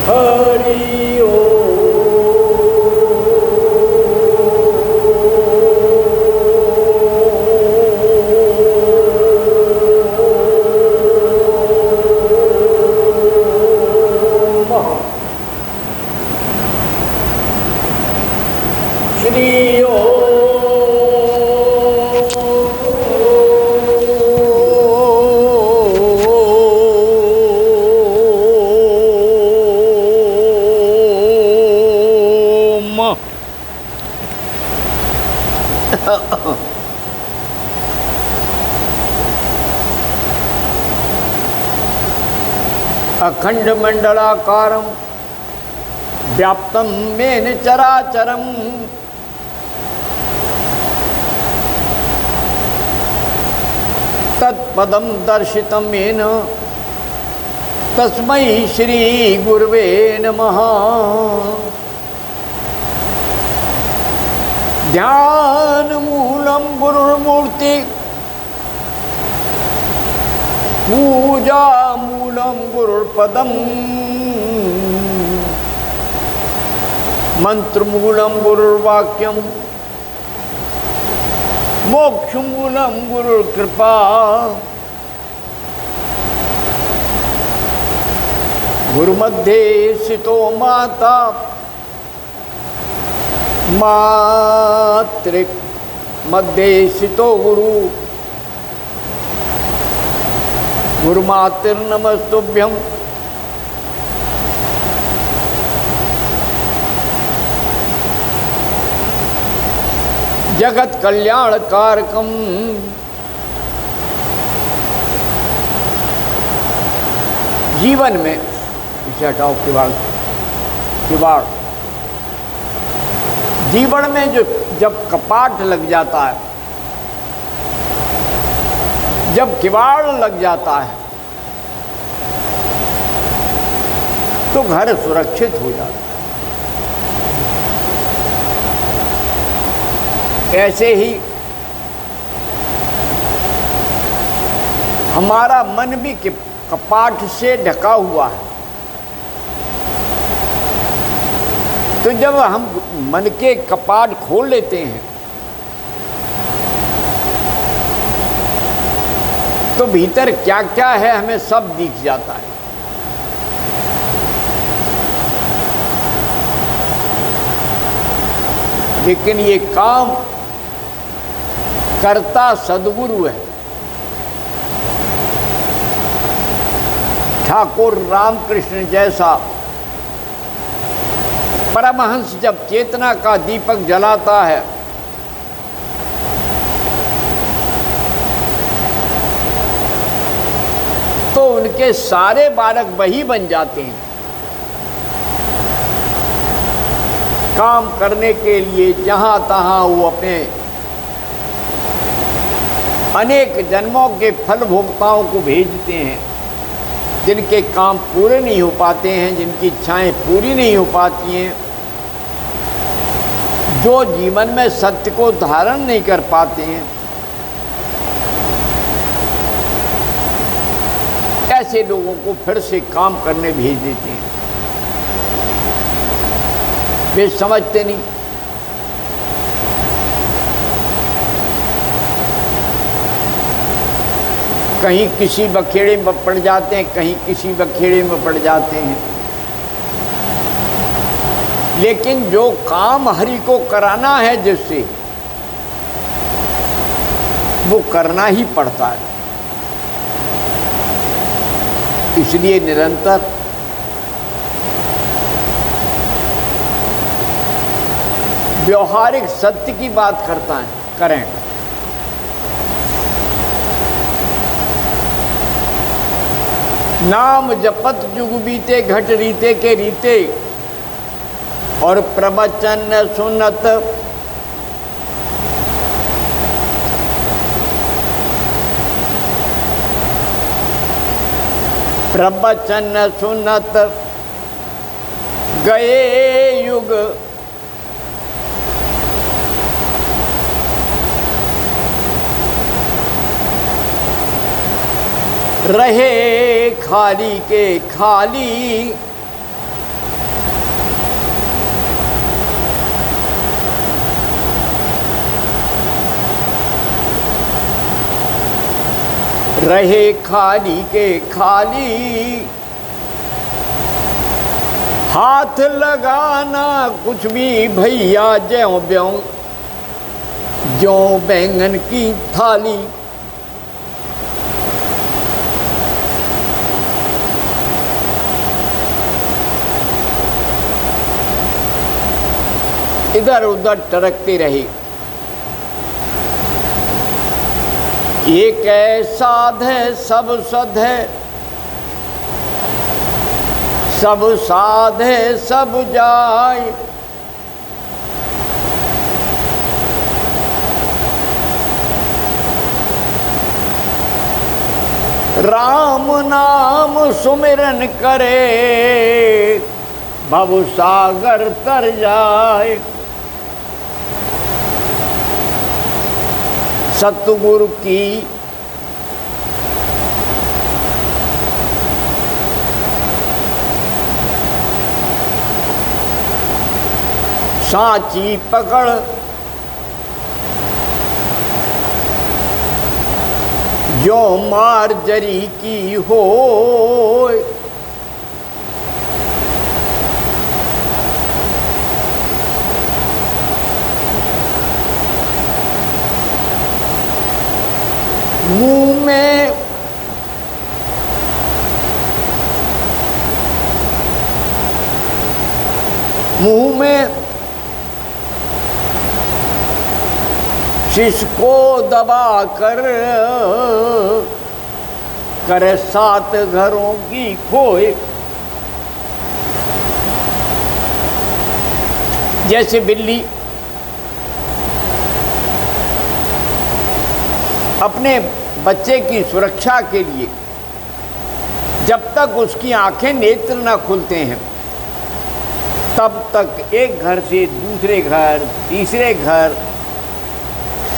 हरि ओम। श्री ओम। अखंड मंडलाकारं व्याप्तं येन चराचरं तत्पदं दर्शितं येन तस्मै श्री गुरुवे नमः। ध्यानमूलं गुरुर्मूर्ति पूजामूलं गुरुर्पदम् मंत्रमूलं गुरुर्वाक्यं मोक्षमूलं गुरुर्कृपा। गुरुमध्ये स्थितो माता मातृ मध्ये स्थितो गुरु। गुरुमातृर्नमस्तुभ्यं। जगत कल्याणकारकं जीवन में इसे हटाओ किवाड़ जीवन में जो जब कपाट लग जाता है, जब किवाड़ लग जाता है तो घर सुरक्षित हो जाता है। ऐसे ही हमारा मन भी कपाट से ढका हुआ है। तो जब हम मन के कपाट खोल लेते हैं तो भीतर क्या क्या है हमें सब दिख जाता है। लेकिन ये काम करता सद्गुरु है। ठाकुर रामकृष्ण जैसा परमहंस जब चेतना का दीपक जलाता है तो उनके सारे बालक वही बन जाते हैं। काम करने के लिए जहाँ तहाँ वो अपने अनेक जन्मों के फल भोक्ताओं को भेजते हैं, जिनके काम पूरे नहीं हो पाते हैं, जिनकी इच्छाएं पूरी नहीं हो पाती हैं, जो जीवन में सत्य को धारण नहीं कर पाते हैं। ऐसे लोगों को फिर से काम करने भेज देते हैं। वे समझते नहीं। कहीं किसी बखेड़े में पड़ जाते हैं, कहीं किसी बखेड़े में पड़ जाते हैं। लेकिन जो काम हरि को कराना है जिससे, वो करना ही पड़ता है। इसलिए निरंतर व्यवहारिक सत्य की बात करें। नाम जपत जुग बीते घट रीते के रीते, और प्रवचन सुनत गए युग। रहे खाली के खाली, रहे खाली के खाली, हाथ लगाना कुछ भी भैया ज्यों ब्यों ज्यों बैंगन की थाली। इधर उधर टरकते रहे। एक साध है सब सद है, सब साध है सब जाय। राम नाम सुमिरन करे, भव सागर तर जाए। सतगुरु की सांची पकड़, जो मार जरी की हो। मुंह में शीश को दबा कर, करे 7 घरों की खोए। जैसे बिल्ली अपने बच्चे की सुरक्षा के लिए जब तक उसकी आंखें नेत्र न खुलते हैं तब तक एक घर से दूसरे घर, तीसरे घर,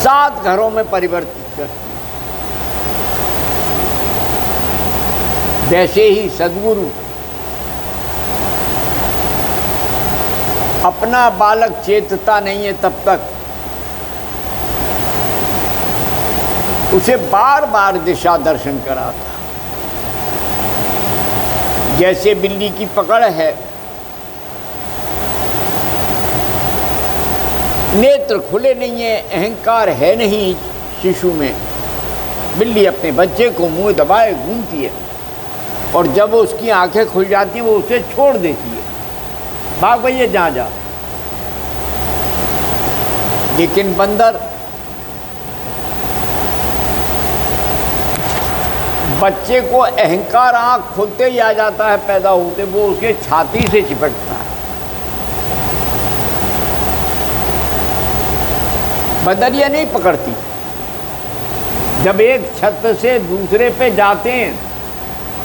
7 घरों में परिवर्तित करती है। वैसे ही सद्गुरु अपना बालक चेतता नहीं है तब तक उसे बार बार दिशा दर्शन कराता। जैसे बिल्ली की पकड़ है, नेत्र खुले नहीं है, अहंकार है नहीं शिशु में, बिल्ली अपने बच्चे को मुंह दबाए घूमती है और जब उसकी आंखें खुल जाती हैं वो उसे छोड़ देती है, भाग भैया जहाँ जा। लेकिन बंदर बच्चे को अहंकार आँख खुलते ही आ जाता है, पैदा होते वो उसके छाती से चिपटता है। बंदरिया नहीं पकड़ती। जब एक छत से दूसरे पे जाते हैं,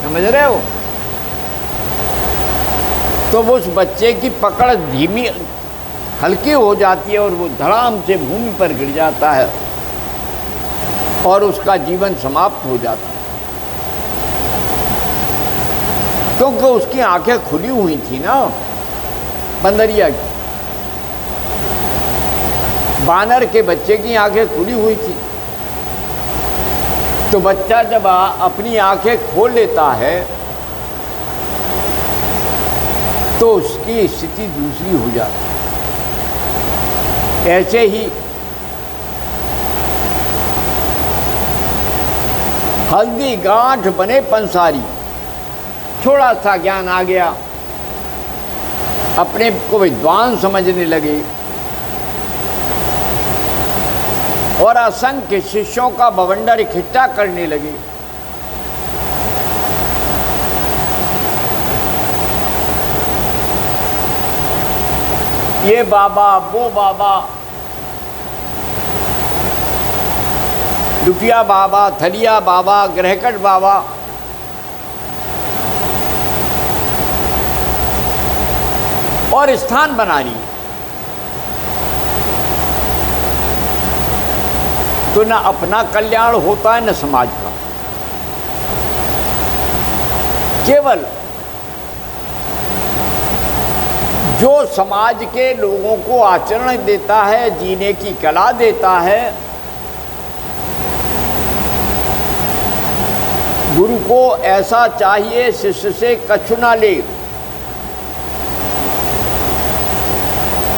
समझ रहे हो, तो वो उस बच्चे की पकड़ धीमी हल्की हो जाती है और वो धड़ाम से भूमि पर गिर जाता है और उसका जीवन समाप्त हो जाता है, क्योंकि उसकी आंखें खुली हुई थी ना बंदरिया की। बानर के बच्चे की आंखें खुली हुई थी, तो बच्चा जब अपनी आंखें खोल लेता है तो उसकी स्थिति दूसरी हो जाती है। ऐसे ही हल्दी गांठ बने पंसारी, थोड़ा सा ज्ञान आ गया, अपने को विद्वान समझने लगे और असंख्य शिष्यों का बवंडर इकट्ठा करने लगे। ये बाबा वो बाबा, लुटिया बाबा, थलिया बाबा, ग्रहकट बाबा, और स्थान बना लिए। तो न अपना कल्याण होता है न समाज का, केवल जो समाज के लोगों को आचरण देता है, जीने की कला देता है, गुरु को ऐसा चाहिए शिष्य से कछु ना ले,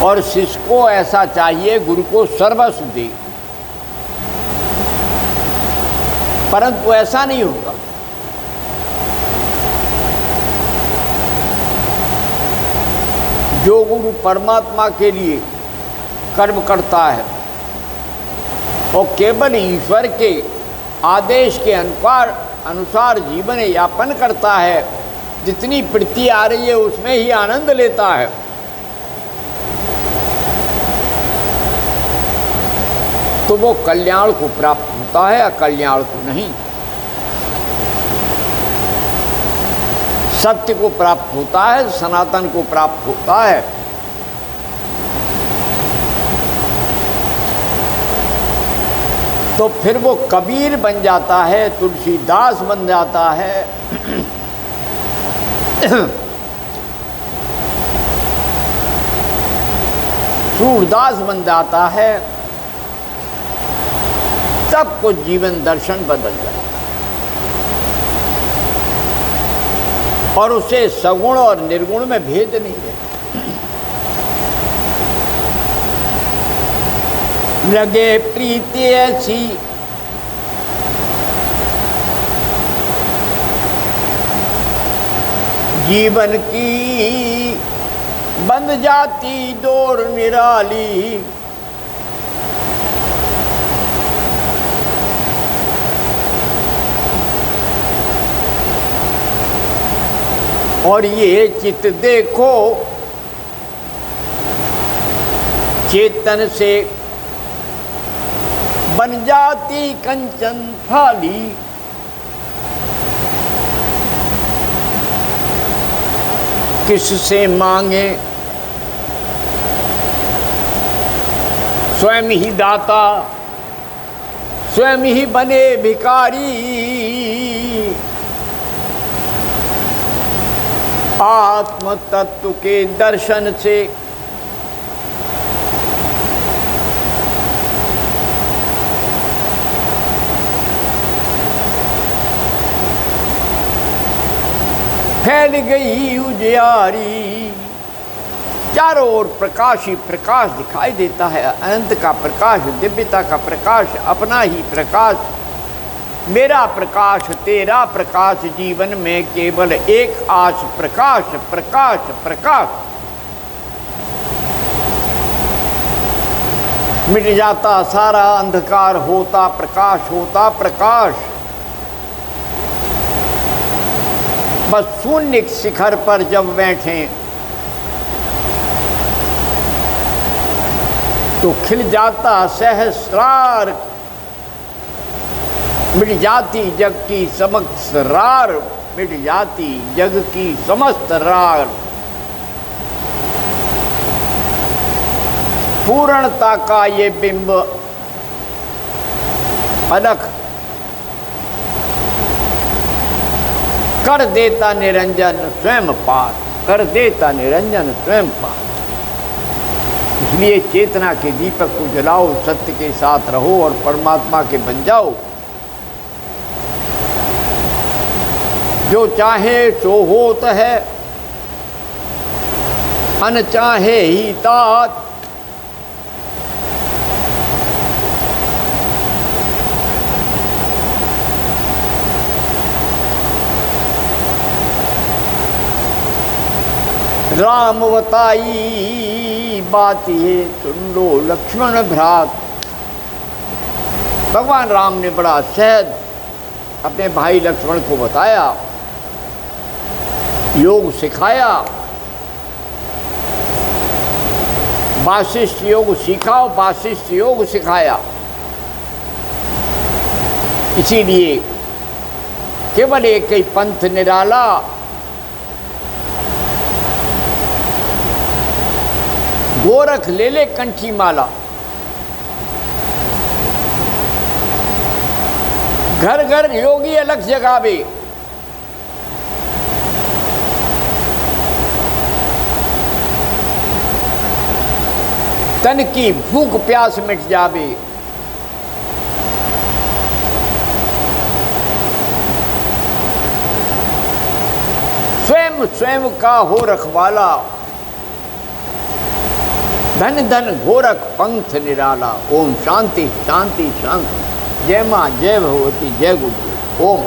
और शिष्य को ऐसा चाहिए गुरु को सर्वस्व दे। परंतु ऐसा नहीं होगा। जो गुरु परमात्मा के लिए कर्म करता है और केवल ईश्वर के आदेश के अनुसार जीवन यापन करता है, जितनी प्रीति आ रही है उसमें ही आनंद लेता है, तो वो कल्याण को प्राप्त होता है, अकल्याण को नहीं। सत्य को प्राप्त होता है, सनातन को प्राप्त होता है। तो फिर वो कबीर बन जाता है, तुलसीदास बन जाता है, सूरदास बन जाता है, तब कुछ जीवन दर्शन बदल जाता है और उसे सगुण और निर्गुण में भेद नहीं है। लगे प्रीति ऐसी जीवन की बंध जाती डोर निराली, और ये चित देखो चेतन से बन जाती कंचन थाली, किससे मांगे स्वयं ही दाता, स्वयं ही बने भिखारी। आत्म तत्व के दर्शन से फैल गई उजियारी। चारों ओर प्रकाश ही प्रकाश दिखाई देता है, अनंत का प्रकाश, दिव्यता का प्रकाश, अपना ही प्रकाश, मेरा प्रकाश, तेरा प्रकाश। जीवन में केवल एक आश, प्रकाश प्रकाश प्रकाश। मिट जाता सारा अंधकार, होता प्रकाश, होता प्रकाश। बस शून्य शिखर पर जब बैठे तो खिल जाता सहस्रार, मिट जाती जग की समस्त रार, मिट जाती जग की समस्त रार। पूर्णता का ये बिंब अलख कर देता निरंजन स्वयं पार, कर देता निरंजन स्वयं पार। इसलिए चेतना के दीपक को जलाओ, सत्य के साथ रहो और परमात्मा के बन जाओ। जो चाहे सो होत है, अनचाहे ही तात। राम बताई बात ये सुन लो लक्ष्मण भ्रात। भगवान राम ने बड़ा सहज अपने भाई लक्ष्मण को बताया, योग सिखाया। वासिष्ठ योग सीखा और वासिष्ठ योग सिखाया। इसीलिए केवल एक ही पंथ निराला, गोरख ले ले कंठी माला। घर घर योगी अलग जगावे। तन की भूख प्यास मिट जावे। स्वयं स्वयं का हो रखवाला, धन धन गोरख पंथ निराला। ओम शांति शांति शांति। जय माँ, जय भगवती, जय गुरु। ओम।